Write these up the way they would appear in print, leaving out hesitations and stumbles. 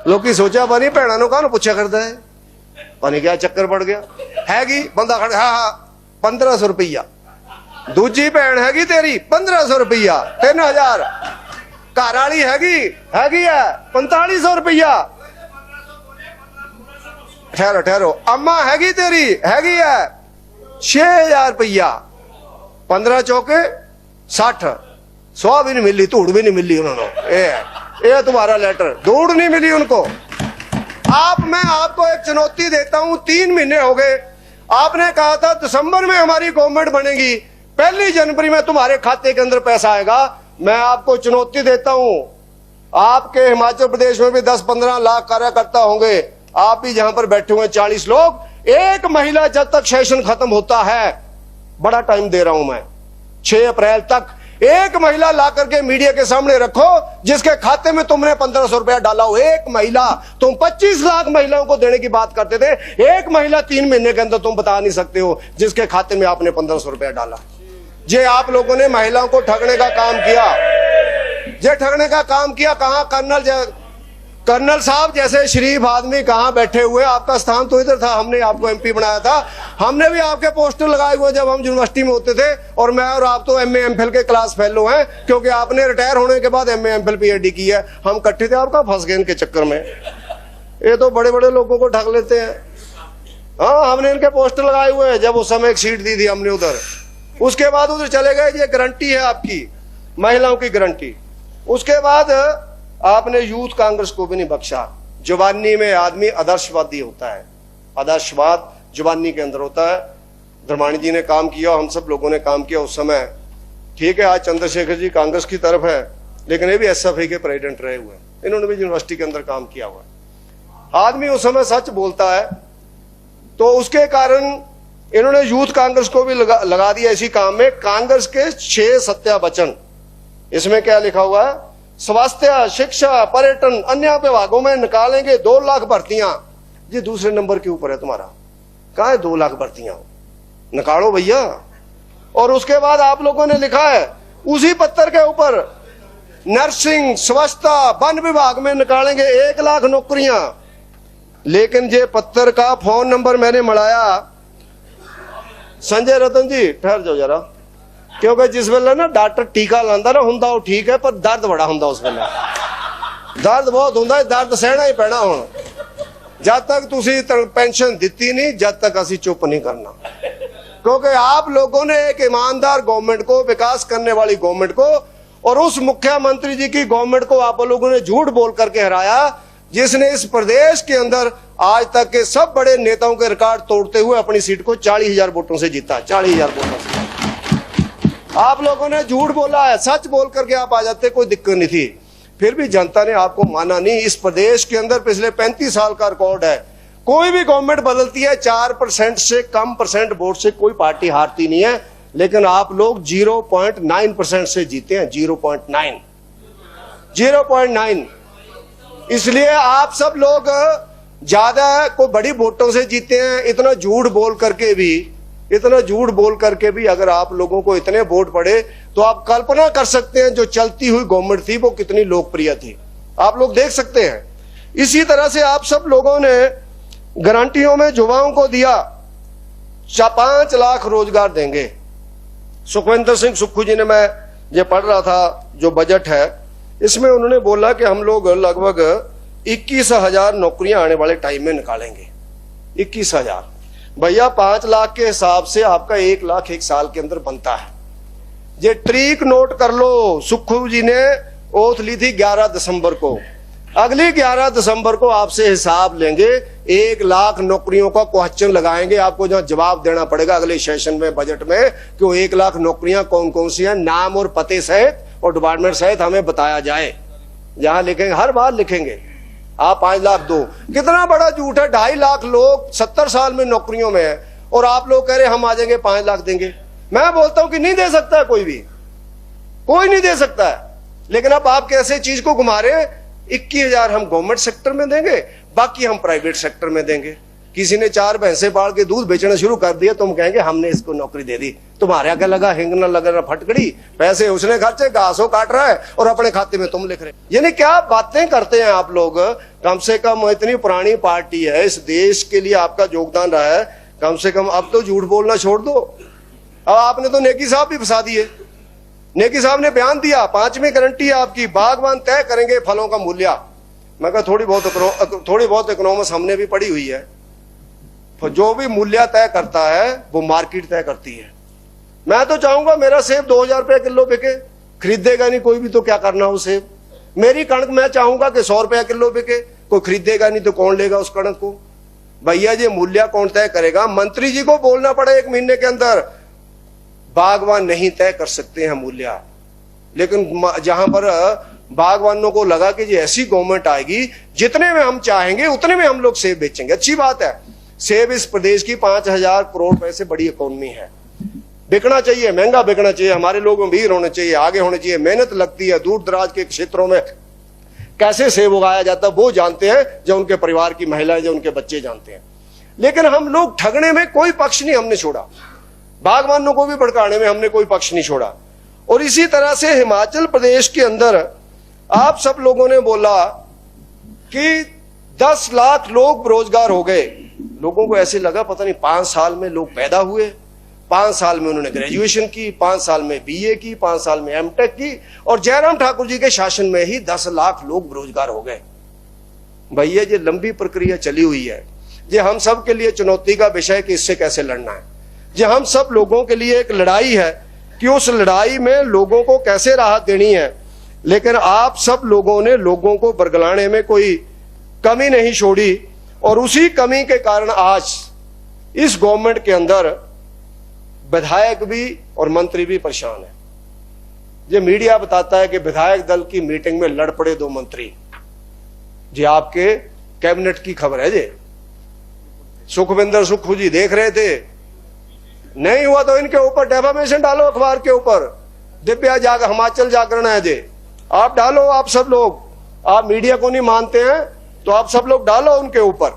लोग सोचा पानी भैन कौन पूछा करता है, पानी क्या चक्कर पड़ गया हैगी बंदा खड़ा, हाँ 1500 रुपया। दूजी भैन हैगी तेरी 1500 रुपया, 3000। घर वाली हैगी है 4500 रुपया। ठहरो ठहरो, अम्मा हैगी तेरी हैगी है 6000 रुपया। 15 चौके 60, 100 भी नहीं मिली, धूड़ भी नहीं मिली उन्होंने। ये तुम्हारा लेटर, धूड़ नहीं मिली उनको। मैं आपको एक चुनौती देता हूं, 3 महीने हो गए, आपने कहा था दिसंबर में हमारी गवर्नमेंट बनेगी, 1 जनवरी में तुम्हारे खाते के अंदर पैसा आएगा। मैं आपको चुनौती देता हूं, आपके हिमाचल प्रदेश में भी 10-15 लाख कार्यकर्ता होंगे, आप भी जहां पर बैठे हुए 40 लोग, एक महिला जब तक सेशन खत्म होता है, बड़ा टाइम दे रहा हूं मैं, 6 अप्रैल तक एक महिला ला करके मीडिया के सामने रखो जिसके खाते में तुमने 1500 रुपया डाला हो। एक महिला, तुम 25 लाख महिलाओं को देने की बात करते थे, एक महिला 3 महीने के अंदर तुम बता नहीं सकते हो जिसके खाते में आपने 1500 रुपया डाला। जे आप लोगों ने महिलाओं को ठगने का काम किया, जे ठगने का काम किया। कहां कर्नल साहब जैसे शरीफ आदमी कहां बैठे हुए, आपका स्थान तो इधर था, हमने आपको एमपी बनाया था, हमने भी आपके पोस्टर लगाए हुए जब हम यूनिवर्सिटी में होते थे, और मैं और आप तो एमए एमफिल के क्लास फेलो हैं, क्योंकि आपने रिटायर होने के बाद एमए एमफिल पीएचडी की है। हम इकट्ठे थे, आपका फंस गए इनके चक्कर में। ये तो बड़े बड़े लोगों को ठग लेते हैं। हाँ, हमने इनके पोस्टर लगाए हुए हैं, जब उस समय एक सीट दी थी हमने उधर, उसके बाद उधर चले गए। ये गारंटी है आपकी, महिलाओं की गारंटी। उसके बाद आपने यूथ कांग्रेस को भी नहीं बख्शा। जवानी में आदमी आदर्शवादी होता है, आदर्शवाद जवानी के अंदर होता है। धर्माणी जी ने काम किया, हम सब लोगों ने काम किया उस समय, ठीक है। आज चंद्रशेखर जी कांग्रेस की तरफ है, लेकिन ये भी एसएफआई के प्रेसिडेंट रहे हुए हैं, इन्होंने भी यूनिवर्सिटी के अंदर काम किया हुआ है। आदमी उस समय सच बोलता है, तो उसके कारण इन्होंने यूथ कांग्रेस को भी लगा दिया इसी काम में। कांग्रेस के 6 सत्यावचन, इसमें क्या लिखा हुआ है, स्वास्थ्य, शिक्षा, पर्यटन, अन्य विभागों में निकालेंगे 2 लाख भर्तियां। ये दूसरे नंबर के ऊपर है तुम्हारा, कहां है 2 लाख भर्तियां, निकालो भैया। और उसके बाद आप लोगों ने लिखा है उसी पत्थर के ऊपर, नर्सिंग, स्वच्छता, वन विभाग में निकालेंगे 1 लाख नौकरियां। लेकिन ये पत्थर का फोन नंबर मैंने मढ़ाया, संजय रतन जी ठहर जाओ जरा, क्योंकि जिस वेले ना डॉक्टर टीका लांदा ना हुंदा वो ठीक है, पर दर्द बड़ा हुंदा उस वेले, दर्द बहुत हुंदा, दर्द सहना ही पैना। हुण जब तक तुसी पेंशन दिती नहीं, जब तक असी चुप नहीं करना, क्योंकि आप लोगों ने एक ईमानदार गवर्नमेंट को, विकास करने वाली गवर्नमेंट को, और उस मुख्यमंत्री जी की गवर्नमेंट को आप लोगों ने झूठ बोल करके हराया, जिसने इस प्रदेश के अंदर आज तक के सब बड़े नेताओं के रिकॉर्ड तोड़ते हुए अपनी सीट को 40,000 वोटों से जीता। 40,000 वोटों से आप लोगों ने झूठ बोला है, सच बोल करके आप आ जाते, कोई दिक्कत नहीं थी। फिर भी जनता ने आपको माना नहीं। इस प्रदेश के अंदर पिछले 35 साल का रिकॉर्ड है, कोई भी गवर्नमेंट बदलती है 4% से कम परसेंट वोट से कोई पार्टी हारती नहीं है, लेकिन आप लोग 0.9% से जीते हैं। 0.9। इसलिए आप सब लोग ज्यादा को बड़ी वोटों से जीते हैं। इतना झूठ बोल करके भी अगर आप लोगों को इतने वोट पड़े, तो आप कल्पना कर सकते हैं जो चलती हुई गवर्नमेंट थी वो कितनी लोकप्रिय थी, आप लोग देख सकते हैं। इसी तरह से आप सब लोगों ने गारंटियों में युवाओं को दिया 5 लाख रोजगार देंगे। सुखविंदर सिंह सुक्खू जी ने, मैं ये पढ़ रहा था जो बजट है, इसमें उन्होंने बोला कि हम लोग लगभग 21,000 नौकरियां आने वाले टाइम में निकालेंगे। 21,000 भैया, 5 लाख के हिसाब से आपका 1 लाख 1 साल के अंदर बनता है। ये ट्रीक नोट कर लो, सुक्खू जी ने ओथ ली थी 11 दिसंबर को, अगली 11 दिसंबर को आपसे हिसाब लेंगे, 1 लाख नौकरियों का क्वेश्चन लगाएंगे, आपको जहां जवाब देना पड़ेगा अगले सेशन में बजट में कि वो 1 लाख नौकरियां कौन कौन सी हैं, नाम और पते सहित और डिपार्टमेंट सहित हमें बताया जाए। जहां लिखेंगे, हर बार लिखेंगे आप 5 लाख दो। कितना बड़ा झूठ है, 2.5 लाख लोग 70 साल में नौकरियों में है, और आप लोग कह रहे हम आ जाएंगे 5 लाख देंगे। मैं बोलता हूं कि नहीं दे सकता है, कोई नहीं दे सकता है। लेकिन अब आप कैसे चीज को घुमा रहे, 21,000 हम गवर्नमेंट सेक्टर में देंगे, बाकी हम प्राइवेट सेक्टर में देंगे। किसी ने 4 भैंसे पाल के दूध बेचना शुरू कर दिया, तुम कहेंगे हमने इसको नौकरी दे दी। तुम्हारे क्या लगा, हिंग न लगा न फटकड़ी, पैसे उसने खर्चे, घासों काट रहा है और अपने खाते में तुम लिख रहे। यानी क्या बातें करते हैं आप लोग। कम से कम इतनी पुरानी पार्टी है, इस देश के लिए आपका योगदान रहा है, कम से कम अब तो झूठ बोलना छोड़ दो। अब आपने तो नेकी साहब भी फंसा दिए। नेकी साहब ने बयान दिया 5वीं गारंटी आपकी, बागवान तय करेंगे फलों का मूल्य। मैं कहा थोड़ी बहुत इकोनॉमिक्स हमने भी पढ़ी हुई है। जो भी मूल्य तय करता है वो मार्केट तय करती है। मैं तो चाहूंगा मेरा सेब 2000 रुपए किलो बिके, खरीदेगा नहीं कोई भी तो क्या करना हो सेब। मेरी कणक मैं चाहूंगा कि 100 रुपए किलो बिके, कोई खरीदेगा नहीं तो कौन लेगा उस कणक को। भैया जी मूल्य कौन तय करेगा? मंत्री जी को बोलना पड़े 1 महीने के अंदर, बागवान नहीं तय कर सकते हैं मूल्य। लेकिन जहां पर बागवानों को लगा कि जी ऐसी गवर्नमेंट आएगी जितने में हम चाहेंगे उतने में हम लोग सेब बेचेंगे, अच्छी बात है। सेब इस प्रदेश की 5000 करोड़ रुपए से बड़ी इकोनॉमी है। बिकना चाहिए, महंगा बिकना चाहिए, हमारे लोग अमीर होने चाहिए, आगे होने चाहिए। मेहनत लगती है, दूर दराज के क्षेत्रों में कैसे सेब उगाया जाता है वो जानते हैं, जो उनके परिवार की महिलाएं, जो उनके बच्चे जानते हैं। लेकिन हम लोग ठगने में कोई पक्ष नहीं हमने छोड़ा, बागवानों को भी भड़काने में हमने कोई पक्ष नहीं छोड़ा। और इसी तरह से हिमाचल प्रदेश के अंदर आप सब लोगों ने बोला कि 10 लाख लोग बेरोजगार हो गए। लोगों को ऐसे लगा पता नहीं 5 साल में लोग पैदा हुए, 5 साल में उन्होंने ग्रेजुएशन की, 5 साल में बीए की, 5 साल में एमटेक की, और जयराम ठाकुर जी के शासन में ही 10 लाख लोग बेरोजगार हो गए। भैया ये लंबी प्रक्रिया चली हुई है। ये हम सब के लिए चुनौती का विषय कि इससे कैसे लड़ना है। ये हम सब लोगों के लिए एक लड़ाई है कि उस लड़ाई में लोगों को कैसे राहत देनी है। लेकिन आप सब लोगों ने लोगों को बरगलाने में कोई कमी नहीं छोड़ी, और उसी कमी के कारण आज इस गवर्नमेंट के अंदर विधायक भी और मंत्री भी परेशान है। ये मीडिया बताता है कि विधायक दल की मीटिंग में लड़ पड़े 2 मंत्री। जी आपके कैबिनेट की खबर है। जी सुखविंदर सुक्खू जी देख रहे थे, नहीं हुआ तो इनके ऊपर डेफामेशन डालो, अखबार के ऊपर दिव्या हिमाचल जागरण है जी, आप डालो। आप सब लोग, आप मीडिया को नहीं मानते हैं तो आप सब लोग डालो उनके ऊपर।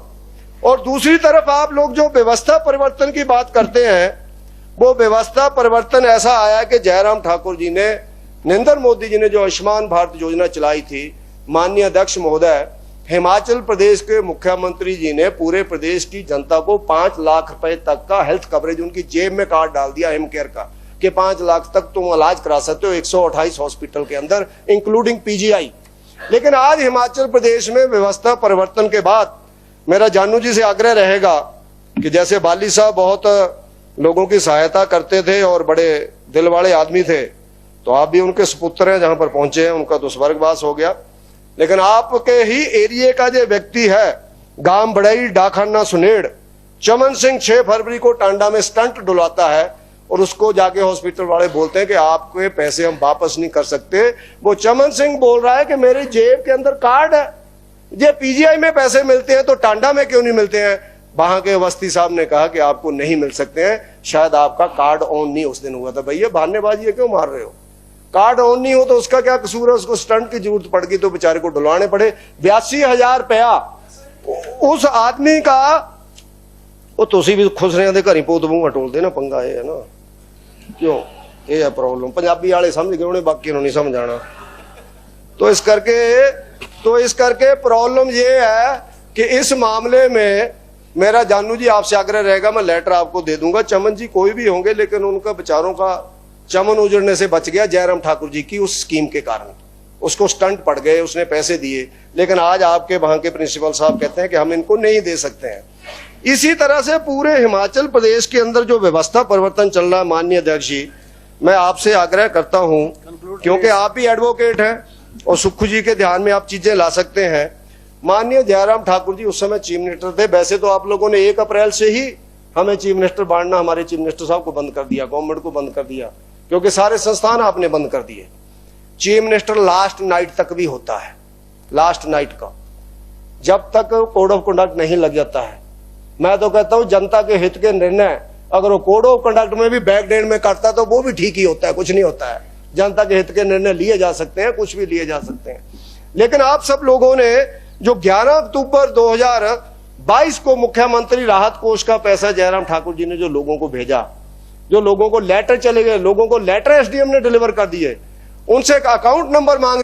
और दूसरी तरफ आप लोग जो व्यवस्था परिवर्तन की बात करते हैं, वो व्यवस्था परिवर्तन ऐसा आया कि जयराम ठाकुर जी ने, नरेंद्र मोदी जी ने जो आयुष्मान भारत योजना चलाई थी, माननीय अध्यक्ष महोदय, हिमाचल प्रदेश के मुख्यमंत्री जी ने पूरे प्रदेश की जनता को 5 लाख रुपए तक का हेल्थ कवरेज उनकी जेब में कार्ड डाल दिया हिम केयर का, कि 5 लाख तक तुम इलाज करा सकते हो 128 हॉस्पिटल के अंदर, इंक्लूडिंग पीजीआई। लेकिन आज हिमाचल प्रदेश में व्यवस्था परिवर्तन के बाद मेरा जानू जी से आग्रह रहेगा कि जैसे बाली साहब बहुत लोगों की सहायता करते थे और बड़े दिल वाले आदमी थे, तो आप भी उनके सुपुत्र हैं, जहां पर पहुंचे हैं उनका तो स्वर्गवास हो गया। लेकिन आपके ही एरिया का जो व्यक्ति है, गांव बड़ई डाखाना सुनेड़, चमन सिंह 6 फरवरी को टांडा में स्टंट डुलाता है और उसको जाके हॉस्पिटल वाले बोलते हैं कि आपके पैसे हम वापस नहीं कर सकते। वो चमन सिंह बोल रहा है कि मेरी जेब के अंदर कार्ड है, ये पीजीआई में पैसे मिलते हैं तो टांडा में क्यों नहीं मिलते हैं? वहां के अवस्थी साहब ने कहा कि आपको नहीं मिल सकते हैं, शायद आपका कार्ड ऑन नहीं उस दिन हुआ था। भैया बहानेबाजी क्यों मार रहे हो? कार्ड ऑन नहीं हो तो उसका क्या कसूर है? उसको स्टंट की जरूरत पड़ गई तो बेचारे को डुलवाने पड़े। 82,000 रुपया उस आदमी का। वो तुसी भी खुश रहे घर ही पोत मूंह टोलते ना, पंगा है ना, क्यों ये है प्रॉब्लम। पंजाबी वाले समझ गए उन्हें, बाकी नहीं समझ आना। तो इस करके प्रॉब्लम ये है कि इस मामले में मेरा जानू जी आपसे आग्रह रहेगा, मैं लेटर आपको दे दूंगा। चमन जी कोई भी होंगे, लेकिन उनका बेचारों का चमन उजड़ने से बच गया जयराम ठाकुर जी की उस स्कीम के कारण। उसको स्टंट पड़ गए, उसने पैसे दिए, लेकिन आज आपके वहां के प्रिंसिपल साहब कहते हैं कि हम इनको नहीं दे सकते हैं। इसी तरह से पूरे हिमाचल प्रदेश के अंदर जो व्यवस्था परिवर्तन चल रहा है, माननीय अध्यक्ष जी, मैं आपसे आग्रह करता हूं, क्योंकि आप भी एडवोकेट हैं और सुक्खू जी के ध्यान में आप चीजें ला सकते हैं। माननीय जयराम ठाकुर जी उस समय चीफ मिनिस्टर थे। वैसे तो आप लोगों ने 1 अप्रैल से ही हमें चीफ मिनिस्टर बांटना, हमारे चीफ मिनिस्टर साहब को बंद कर दिया, गवर्नमेंट को बंद कर दिया, क्योंकि सारे संस्थान आपने बंद कर दिए। चीफ मिनिस्टर लास्ट नाइट तक भी होता है, लास्ट नाइट का, जब तक कोड ऑफ कंडक्ट नहीं लग जाता है। मैं तो कहता हूं जनता के हित के निर्णय अगर वो कोड ऑफ कंडक्ट में भी बैकडेट में करता तो वो भी ठीक ही होता है, कुछ नहीं होता है। जनता के हित के निर्णय लिए जा सकते हैं, कुछ भी लिए जा सकते हैं। लेकिन आप सब लोगों ने जो 11 अक्टूबर 22 को मुख्यमंत्री राहत कोष का पैसा जयराम ठाकुर जी ने जो लोगों को भेजा, जो लोगों को लेटर चले गए, लोगों को लेटर एसडीएम ने डिलीवर कर दिए, उनसे एक अकाउंट नंबर मांग